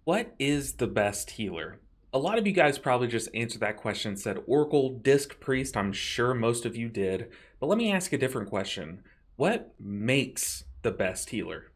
What is the best healer? A lot of you guys probably just answered that question and said Oracle, Disc Priest. I'm sure most of you did. But let me ask a different question. What makes the best healer?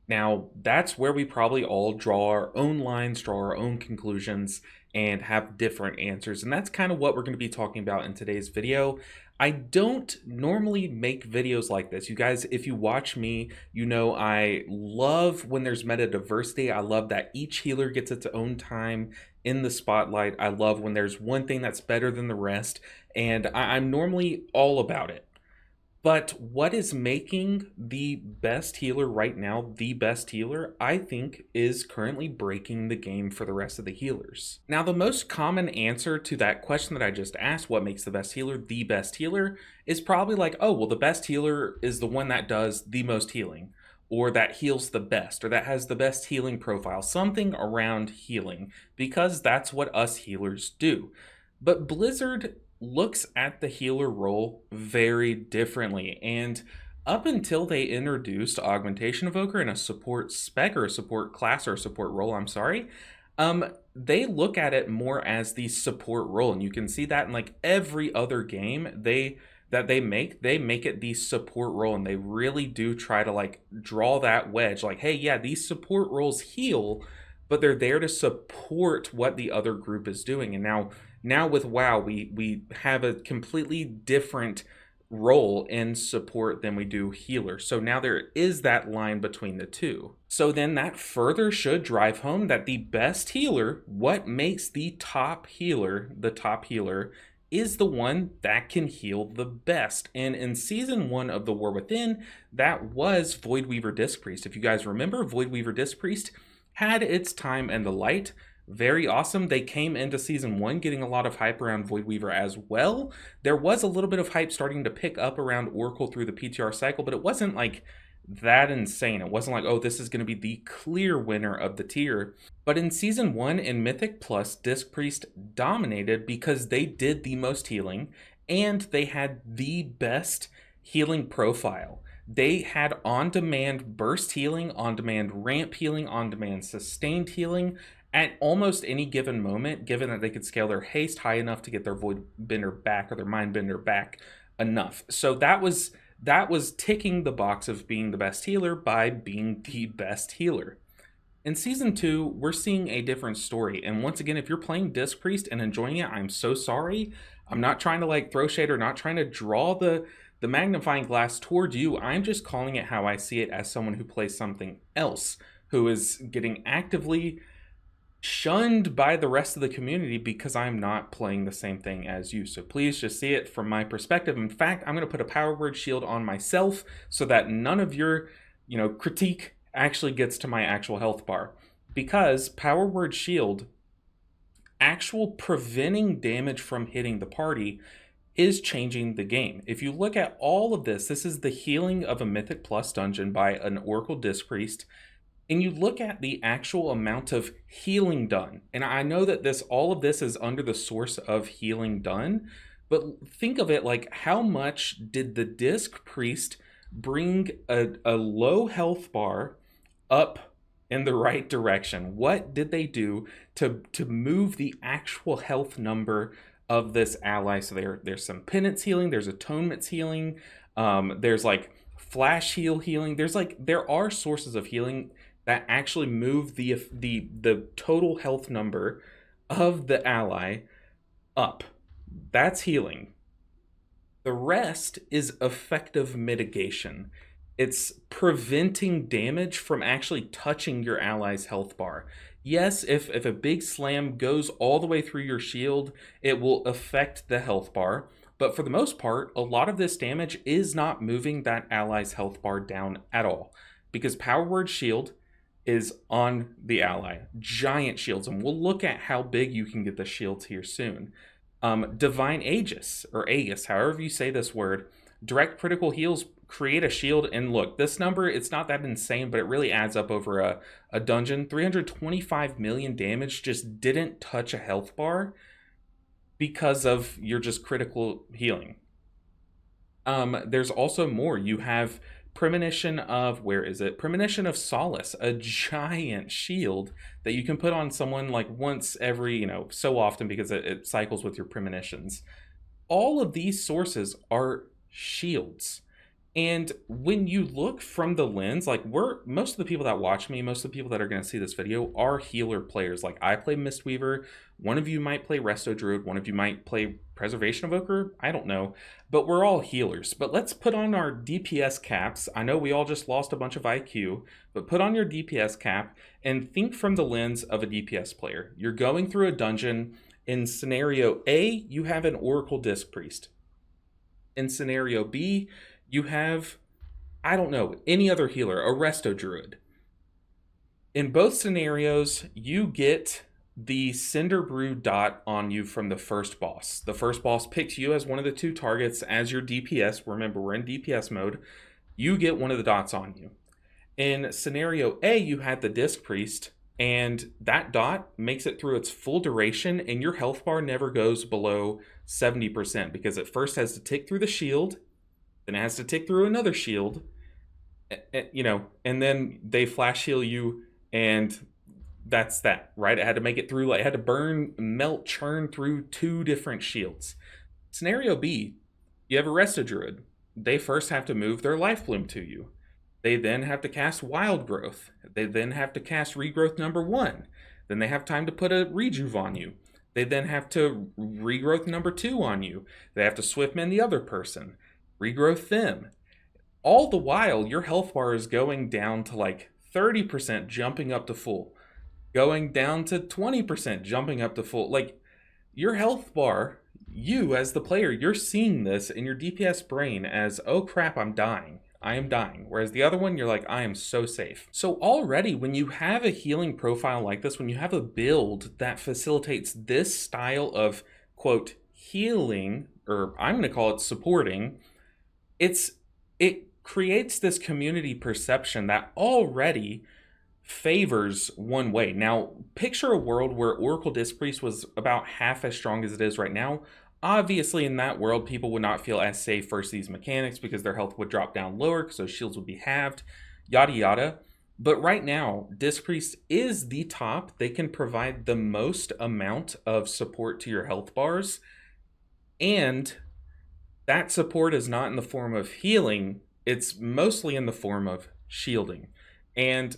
Now, that's where we probably all draw our own lines, draw our own conclusions, and have different answers. And that's kind of what we're going to be talking about in today's video. I don't normally make videos like this. You guys, if you watch me, you know I love when there's meta diversity. I love that each healer gets its own time in the spotlight. I love when there's one thing that's better than the rest, and I'm normally all about it. But what is making the best healer right now the best healer, I think, is currently breaking the game for the rest of the healers. Now, the most common answer to that question that I just asked, what makes the best healer the best healer, is probably like, oh, well, the best healer is the one that does the most healing, or that heals the best, or that has the best healing profile, something around healing, because that's what us healers do. But Blizzard looks at the healer role very differently, and up until they introduced Augmentation Evoker in a support spec or a support class or a support role, I'm sorry, they look at it more as the support role, and you can see that in like every other game they make it the support role, and they really do try to like draw that wedge, like, hey, yeah, these support roles heal, but they're there to support what the other group is doing. And now with WoW, we have a completely different role in support than we do healer. So now there is that line between the two. So then that further should drive home that the best healer, what makes the top healer, is the one that can heal the best. And in season 1 of the War Within, that was Voidweaver Disc Priest. If you guys remember, Voidweaver Disc Priest had its time in the light. Very awesome. They came into season 1 getting a lot of hype around Voidweaver as well. There was a little bit of hype starting to pick up around Oracle through the PTR cycle, but it wasn't like that insane. It wasn't like, oh, this is going to be the clear winner of the tier. But in season 1 in Mythic Plus, Disc Priest dominated because they did the most healing and they had the best healing profile. They had on-demand burst healing, on-demand ramp healing, on-demand sustained healing at almost any given moment, given that they could scale their haste high enough to get their void bender back or their mind bender back enough. So that was ticking the box of being the best healer by being the best healer. In season 2, we're seeing a different story. And once again, if you're playing Disc Priest and enjoying it, I'm so sorry. I'm not trying to like throw shade or not trying to draw the magnifying glass toward you. I'm just calling it how I see it as someone who plays something else, who is getting actively shunned by the rest of the community because I'm not playing the same thing as you. So please just see it from my perspective. In fact, I'm going to put a Powerword Shield on myself so that none of your, critique actually gets to my actual health bar. Because Powerword Shield, actual preventing damage from hitting the party, is changing the game. If you look at all of this, this is the healing of a Mythic Plus dungeon by an Oracle Disc Priest. And you look at the actual amount of healing done. And I know that all of this is under the source of healing done, but think of it like, how much did the Disc Priest bring a low health bar up in the right direction? What did they do to move the actual health number of this ally? So there's some penance healing, there's atonements healing, there's like flash healing. There are sources of healing that actually move the total health number of the ally up. That's healing. The rest is effective mitigation. It's preventing damage from actually touching your ally's health bar. Yes, if a big slam goes all the way through your shield, it will affect the health bar. But for the most part, a lot of this damage is not moving that ally's health bar down at all. Because Powerword Shield is on the ally. Giant shields. And we'll look at how big you can get the shields here soon. Divine Aegis, or Aegis, however you say this word, direct critical heals create a shield. And look, this number, it's not that insane, but it really adds up over a dungeon. 325 million damage just didn't touch a health bar because of your just critical healing. There's also more. You have Premonition of, where is it? Premonition of Solace, a giant shield that you can put on someone like once every, so often because it cycles with your premonitions. All of these sources are shields. And when you look from the lens, like most of the people that watch me, most of the people that are going to see this video are healer players. Like I play Mistweaver, one of you might play Resto Druid, one of you might play Preservation Evoker, I don't know, but we're all healers. But let's put on our DPS caps. I know we all just lost a bunch of IQ, but put on your DPS cap and think from the lens of a DPS player. You're going through a dungeon. In scenario A, you have an Oracle Disc Priest. In scenario B, you have, I don't know, any other healer, a Resto Druid. In both scenarios, you get the Cinder Brew dot on you from the first boss. The first boss picks you as one of the two targets as your DPS. Remember, we're in DPS mode. You get one of the dots on you. In scenario A, you had the Disc Priest, and that dot makes it through its full duration, and your health bar never goes below 70% because it first has to tick through the shield, then it has to tick through another shield, and then they flash heal you, and that's that, right? It had to make it through, like, it had to burn, melt, churn through 2 different shields. Scenario B, you have a Resto Druid. They first have to move their Life Bloom to you. They then have to cast Wild Growth. They then have to cast Regrowth number 1. Then they have time to put a Rejuve on you. They then have to Regrowth number 2 on you. They have to Swiftmend the other person. Regrowth them. All the while, your health bar is going down to like 30%, jumping up to full. Going down to 20%, jumping up to full. Like, your health bar, you as the player, you're seeing this in your DPS brain as, oh crap, I'm dying. I am dying. Whereas the other one, you're like, I am so safe. So already, when you have a healing profile like this, when you have a build that facilitates this style of, quote, healing, or I'm going to call it supporting, it creates this community perception that already favors one way. Now, picture a world where Oracle Disc Priest was about half as strong as it is right now. Obviously, in that world, people would not feel as safe versus these mechanics because their health would drop down lower because those shields would be halved, yada yada. But right now, Disc Priest is the top. They can provide the most amount of support to your health bars, and that support is not in the form of healing, it's mostly in the form of shielding. And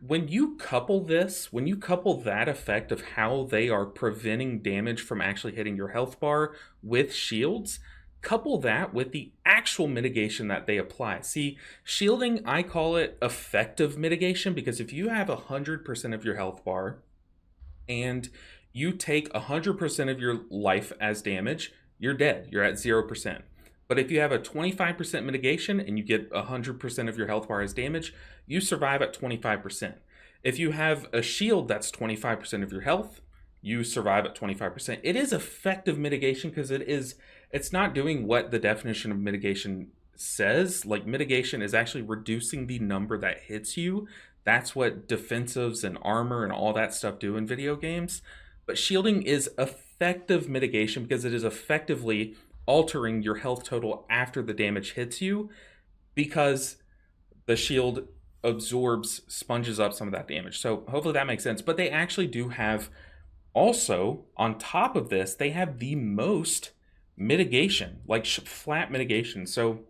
when you couple that effect of how they are preventing damage from actually hitting your health bar with shields, couple that with the actual mitigation that they apply. See, shielding, I call it effective mitigation, because if you have 100% of your health bar and you take 100% of your life as damage, you're dead. You're at 0%. But if you have a 25% mitigation and you get 100% of your health bar as damage, you survive at 25%. If you have a shield that's 25% of your health, you survive at 25%. It is effective mitigation because it's not doing what the definition of mitigation says. Like, mitigation is actually reducing the number that hits you. That's what defensives and armor and all that stuff do in video games. But shielding is effective mitigation because it is effectively altering your health total after the damage hits you, because the shield sponges up some of that damage. So hopefully that makes sense. But they actually do have, also on top of this, they have the most mitigation, like flat mitigation. So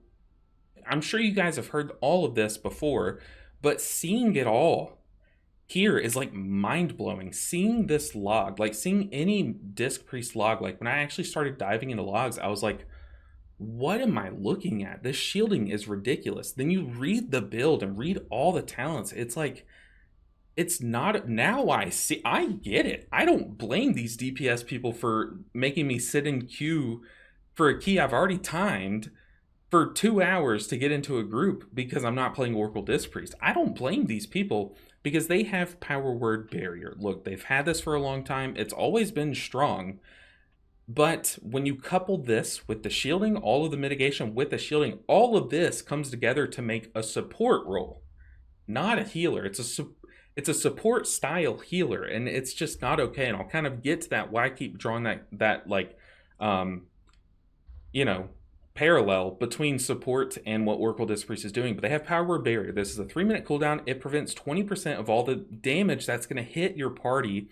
I'm sure you guys have heard all of this before, but seeing it all here is like mind-blowing. Seeing this log, like seeing any Disc Priest log, like when I actually started diving into logs, I was like, what am I looking at? This shielding is ridiculous. Then you read the build and read all the talents. It's like, it's not, now I get it. I don't blame these DPS people for making me sit in queue for a key I've already timed for 2 hours to get into a group because I'm not playing Oracle Disc Priest. I don't blame these people because they have Powerword Barrier. Look, they've had this for a long time. It's always been strong. But when you couple this with the shielding, all of the mitigation with the shielding, all of this comes together to make a support role, not a healer. It's a support style healer, and it's just not okay. And I'll kind of get to that, why I keep drawing that parallel between support and what Oracle Disc Priest is doing, but they have Powerword Barrier. This is a 3-minute cooldown. It prevents 20% of all the damage that's going to hit your party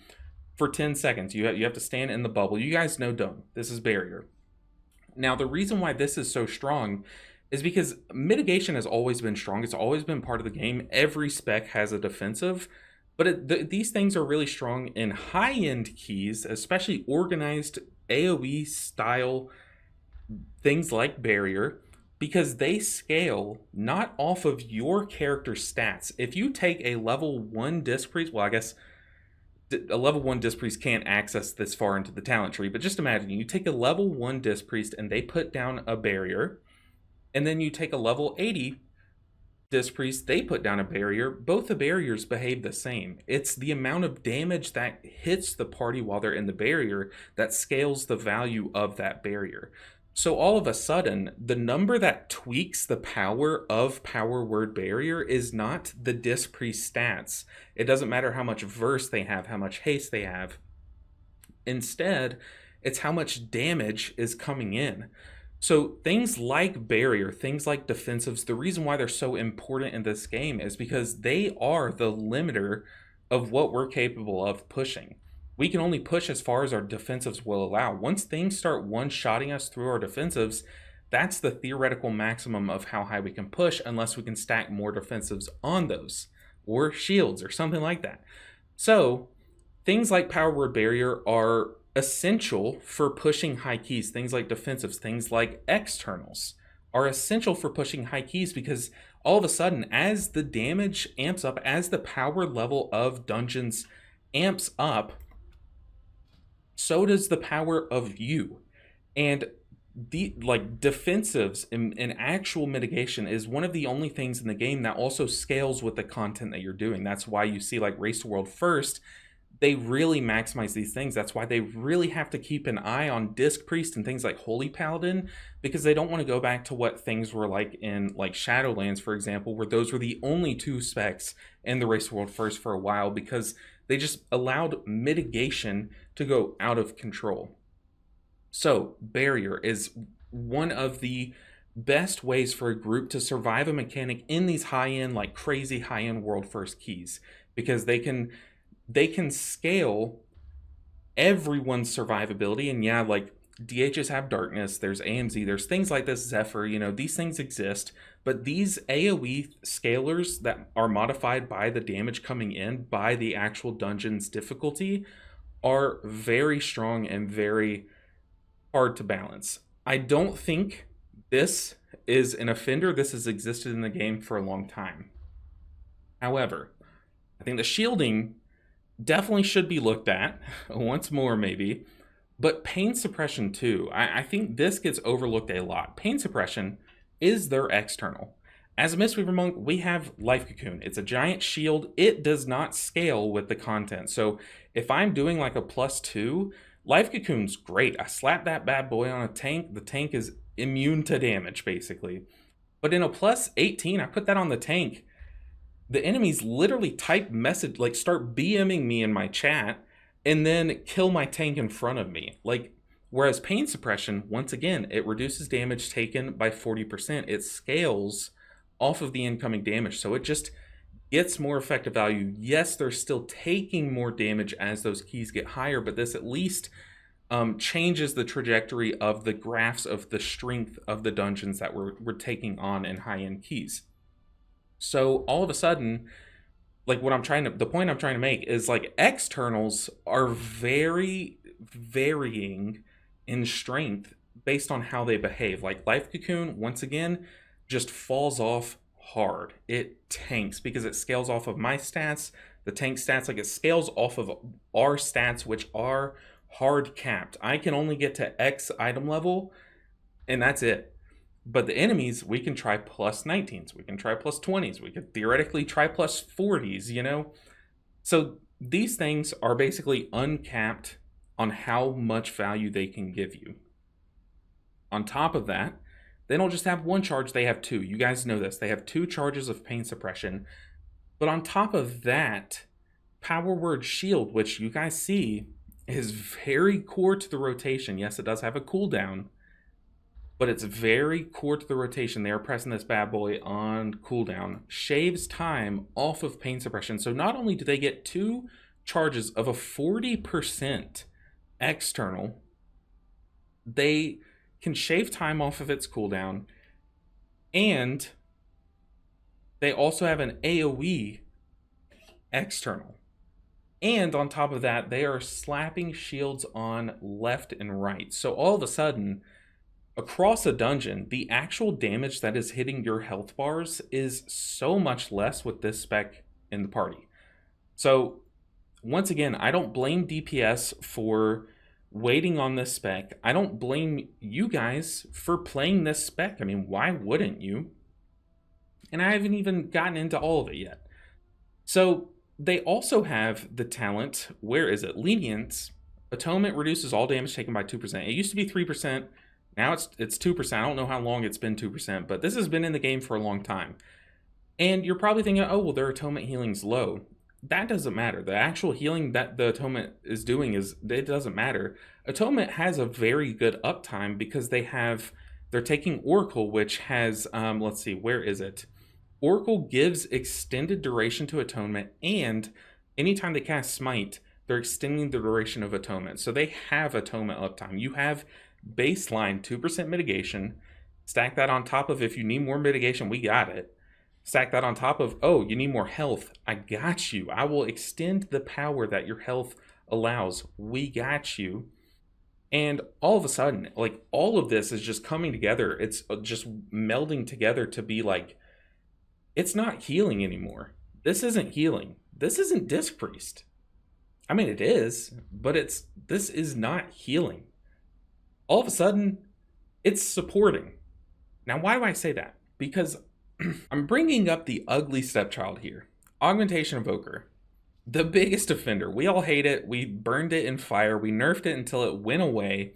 for 10 seconds. You have to stand in the bubble. You guys know Dome. This is Barrier. Now, the reason why this is so strong is because mitigation has always been strong. It's always been part of the game. Every spec has a defensive, but these things are really strong in high-end keys, especially organized AoE style things like Barrier, because they scale not off of your character's stats. If you take a level 1 Disc Priest, well, I guess a level 1 Disc Priest can't access this far into the talent tree, but just imagine you take a level 1 Disc Priest and they put down a Barrier, and then you take a level 80 Disc Priest, they put down a Barrier. Both the barriers behave the same. It's the amount of damage that hits the party while they're in the barrier that scales the value of that barrier. So all of a sudden, the number that tweaks the power of Powerword Barrier is not the Disc Priest stats. It doesn't matter how much verse they have, how much haste they have. Instead, it's how much damage is coming in. So things like Barrier, things like defensives, the reason why they're so important in this game is because they are the limiter of what we're capable of pushing. We can only push as far as our defensives will allow. Once things start one-shotting us through our defensives, that's the theoretical maximum of how high we can push, unless we can stack more defensives on those, or shields, or something like that. So things like Powerword Barrier are essential for pushing high keys. Things like defensives, things like externals are essential for pushing high keys, because all of a sudden, as the damage amps up, as the power level of dungeons amps up, so does the power of you. And the defensives and actual mitigation is one of the only things in the game that also scales with the content that you're doing. That's why you see like Race to World First, they really maximize these things. That's why they really have to keep an eye on Disc Priest and things like Holy Paladin, because they don't want to go back to what things were like in like Shadowlands, for example, where those were the only 2 specs in the Race to World First for a while, because they just allowed mitigation to go out of control. So Barrier is one of the best ways for a group to survive a mechanic in these high-end, like crazy high-end World First keys, because they can scale everyone's survivability. And yeah, like DHs have darkness, there's AMZ, there's things like this, Zephyr, these things exist, but these AoE scalers that are modified by the damage coming in by the actual dungeon's difficulty are very strong and very hard to balance. I don't think this is an offender. This has existed in the game for a long time. However, I think the shielding definitely should be looked at once more, maybe, but pain suppression too. I think this gets overlooked a lot. Pain suppression is their external. As a Mistweaver Monk, we have Life Cocoon. It's a giant shield. It does not scale with the content. So if I'm doing like a +2, Life Cocoon's great. I slap that bad boy on a tank. The tank is immune to damage, basically. But in a +18, I put that on the tank. The enemies literally type message, like start BMing me in my chat, and then kill my tank in front of me. Whereas pain suppression, once again, it reduces damage taken by 40%. It scales off of the incoming damage, so it just gets more effective value. Yes, they're still taking more damage as those keys get higher, but this at least changes the trajectory of the graphs of the strength of the dungeons that we're taking on in high-end keys. So all of a sudden, the point I'm trying to make is like externals are very varying in strength based on how they behave. Like Life Cocoon, once again, just falls off hard. It tanks because it scales off of my stats, the tank stats, like it scales off of our stats, which are hard capped. I can only get to X item level, and that's it. But the enemies, we can try +19s, we can try +20s, we could theoretically try +40s, So these things are basically uncapped on how much value they can give you. On top of that, they don't just have 1 charge, they have 2. You guys know this. They have 2 charges of pain suppression. But on top of that, Powerword Shield, which you guys see is very core to the rotation. Yes, it does have a cooldown. but it's very core to the rotation. They are pressing this bad boy on cooldown, shaves time off of pain suppression. So not only do they get 2 charges of a 40% external, they can shave time off of its cooldown, and they also have an AoE external. And on top of that, they are slapping shields on left and right. So all of a sudden, across a dungeon, the actual damage that is hitting your health bars is so much less with this spec in the party. So once again, I don't blame DPS for waiting on this spec. I don't blame you guys for playing this spec. I mean, why wouldn't you? And I haven't even gotten into all of it yet. So they also have the talent, where is it? Lenience. Atonement reduces all damage taken by 2%. It used to be 3%. Now it's 2%. I don't know how long it's been 2%, but this has been in the game for a long time. And you're probably thinking, oh, well, their atonement healing's low. That doesn't matter. The actual healing that the atonement is doing it doesn't matter. Atonement has a very good uptime because they're taking Oracle, which has, let's see, where is it? Oracle gives extended duration to Atonement, and anytime they cast Smite, they're extending the duration of Atonement. So they have Atonement uptime. You have baseline 2% mitigation. Stack that on top of, if you need more mitigation, we got it. Stack that on top of, oh, you need more health. I got you. I will extend the power that your health allows. We got you. And all of a sudden, like, all of this is just coming together. It's just melding together to be like, it's not healing anymore. This isn't healing. This isn't Disc Priest. I mean, it is, but this is not healing. All of a sudden, it's supporting. Now, why do I say that? Because I'm bringing up the ugly stepchild here. Augmentation Evoker. The biggest offender. We all hate it. We burned it in fire. We nerfed it until it went away.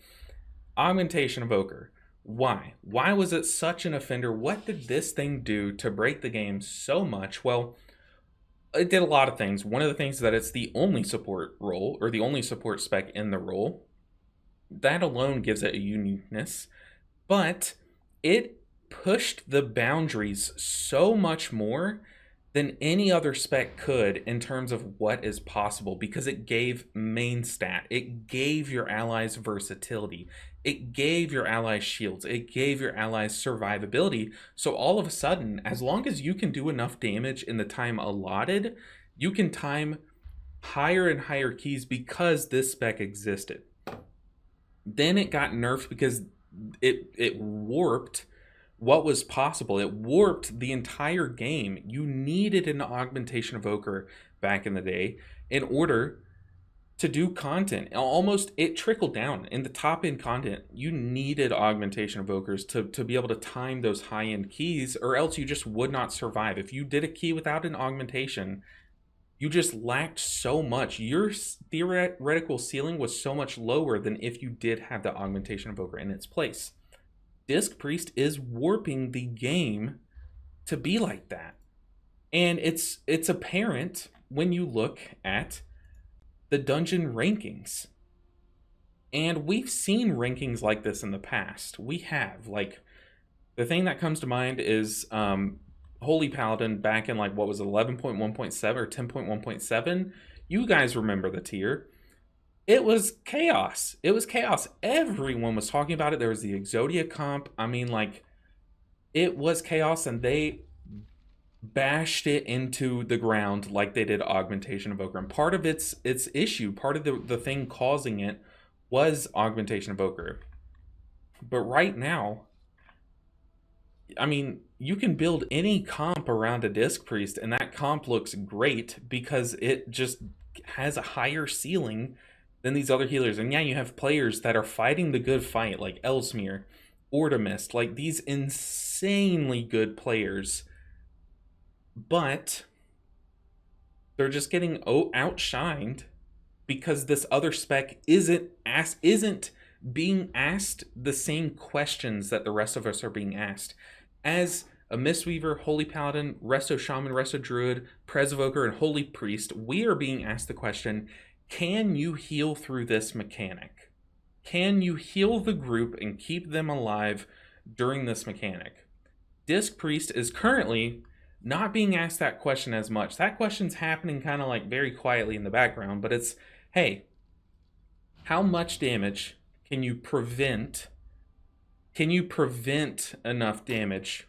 Augmentation Evoker. Why? Why was it such an offender? What did this thing do to break the game so much? Well, it did a lot of things. One of the things is that it's the only support role, or the only support spec in the role. That alone gives it a uniqueness. But it pushed the boundaries so much more than any other spec could in terms of what is possible, because it gave main stat, it gave your allies versatility, it gave your allies shields, it gave your allies survivability. So all of a sudden, as long as you can do enough damage in the time allotted, you can time higher and higher keys because this spec existed. Then it got nerfed because it warped what was possible. It warped the entire game. You needed an Augmentation Evoker back in the day in order to do content. Almost, it trickled down in the top end content. You needed Augmentation Evokers to be able to time those high end keys, or else you just would not survive. If you did a key without an augmentation, you just lacked so much. Your theoretical ceiling was so much lower than if you did have the Augmentation Evoker in its place. Disc Priest is warping the game to be like that. And it's apparent when you look at the dungeon rankings. And we've seen rankings like this in the past. We have, like, the thing that comes to mind is Holy Paladin back in, like, what was it, 11.1.7 or 10.1.7? You guys remember the tier. It was chaos. It was chaos. Everyone was talking about it. There was the Exodia comp. I mean, like, it was chaos, and they bashed it into the ground like they did Augmentation Evoker. And part of its issue, part of the thing causing it, was Augmentation Evoker. But right now, I mean, you can build any comp around a Disc Priest, and that comp looks great because it just has a higher ceiling than these other healers. And yeah, you have players that are fighting the good fight, like Elsmere, Ortimist, like these insanely good players, but they're just getting outshined because this other spec isn't being asked the same questions that the rest of us are being asked. As a Mistweaver, Holy Paladin, Resto Shaman, Resto Druid, Prez Evoker, and Holy Priest, we are being asked the question, can you heal through this mechanic? Can you heal the group and keep them alive during this mechanic. Disc Priest is currently not being asked that question as much. That question's happening kind of like very quietly in the background, but it's, hey, how much damage can you prevent? Can you prevent enough damage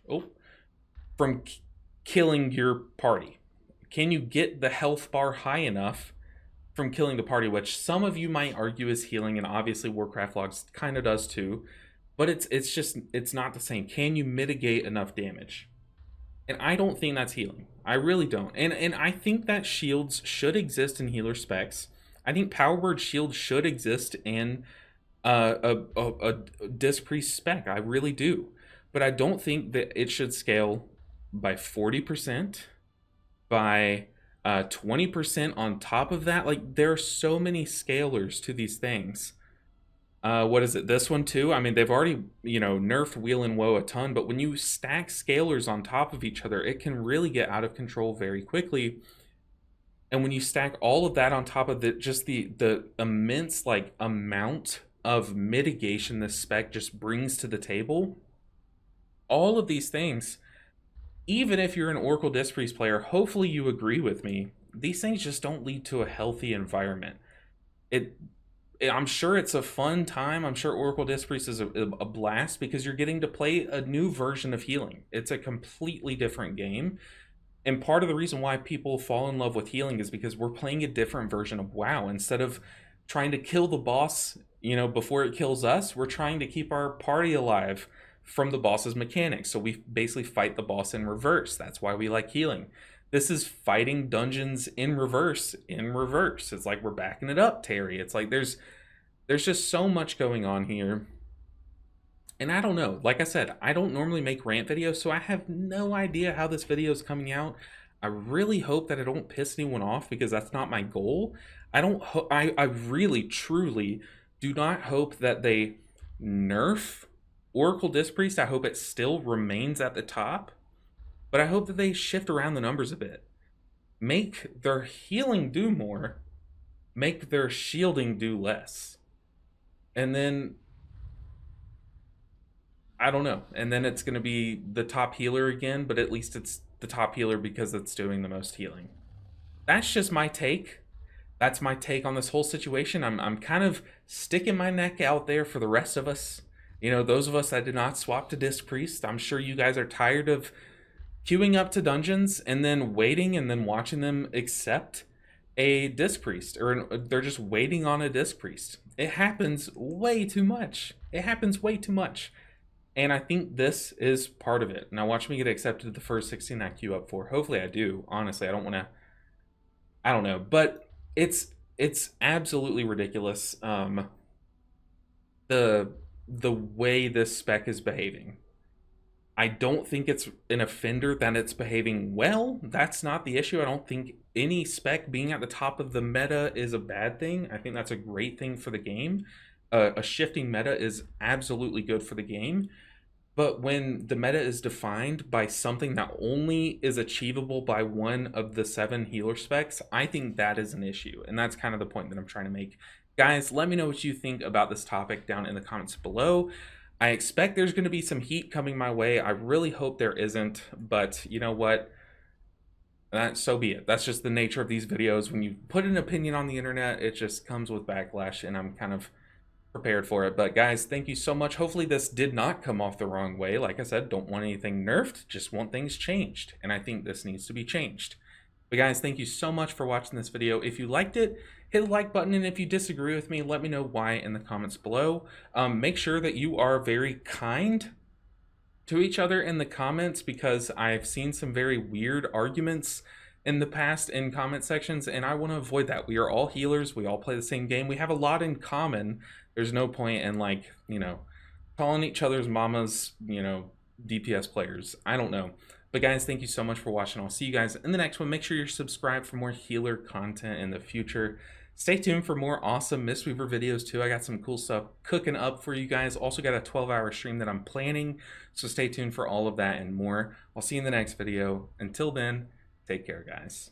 from killing your party? Can you get the health bar high enough from killing the party, which some of you might argue is healing, and obviously Warcraft Logs kind of does too, but it's not the same. Can you mitigate enough damage? And I don't think that's healing. I really don't. And I think that shields should exist in healer specs. I think Powerword Shield should exist in a Disc Priest spec. I really do. But I don't think that it should scale by 40%, by 20% on top of that. Like, there are so many scalers to these things. What is it? This one too? I mean, they've already, nerfed Wheel and Woe a ton, but when you stack scalers on top of each other, it can really get out of control very quickly. And when you stack all of that on top of the immense like amount of mitigation this spec just brings to the table, all of these things, even if you're an Oracle Disc Priest player, hopefully you agree with me, these things just don't lead to a healthy environment. I'm sure it's a fun time. I'm sure Oracle Disc Priest is a blast because you're getting to play a new version of healing. It's a completely different game. And part of the reason why people fall in love with healing is because we're playing a different version of WoW. Instead of trying to kill the boss, before it kills us, we're trying to keep our party alive from the boss's mechanics. So we basically fight the boss in reverse. That's why we like healing. This is fighting dungeons in reverse. It's like we're backing it up, Terry. It's like there's just so much going on here. And I don't know. Like I said, I don't normally make rant videos, so I have no idea how this video is coming out. I really hope that I don't piss anyone off because that's not my goal. I really, truly do not hope that they nerf Oracle Disc Priest. I hope it still remains at the top. But I hope that they shift around the numbers a bit. Make their healing do more. Make their shielding do less. And then, I don't know. And then it's going to be the top healer again, but at least it's the top healer because it's doing the most healing. That's just my take. That's my take on this whole situation. I'm kind of sticking my neck out there for the rest of us. Those of us that did not swap to Disc Priest, I'm sure you guys are tired of queuing up to dungeons and then waiting and then watching them accept a Disc Priest, or they're just waiting on a Disc Priest. It happens way too much. And I think this is part of it. Now watch me get accepted to the first 16 I queue up for. Hopefully I do. Honestly, I don't know. But it's absolutely ridiculous. The way this spec is behaving. I don't think it's an offender that it's behaving well. That's not the issue. I don't think any spec being at the top of the meta is a bad thing. I think that's a great thing for the game. A shifting meta is absolutely good for the game. But when the meta is defined by something that only is achievable by one of the 7 healer specs, I think that is an issue. And that's kind of the point that I'm trying to make. Guys, let me know what you think about this topic down in the comments below. I expect there's going to be some heat coming my way. I really hope there isn't, but you know what? So be it. That's just the nature of these videos. When you put an opinion on the internet, it just comes with backlash, and I'm kind of prepared for it. But guys, thank you so much. Hopefully this did not come off the wrong way. Like I said, don't want anything nerfed, just want things changed. And I think this needs to be changed. But guys, thank you so much for watching this video. If you liked it, hit the like button, and if you disagree with me, let me know why in the comments below. Make sure that you are very kind to each other in the comments, because I've seen some very weird arguments in the past in comment sections, and I want to avoid that. We are all healers. We all play the same game. We have a lot in common. There's no point in, like, calling each other's mamas, DPS players. I don't know. But guys, thank you so much for watching. I'll see you guys in the next one. Make sure you're subscribed for more healer content in the future. Stay tuned for more awesome Mistweaver videos too. I got some cool stuff cooking up for you guys. Also got a 12-hour stream that I'm planning. So stay tuned for all of that and more. I'll see you in the next video. Until then, take care, guys.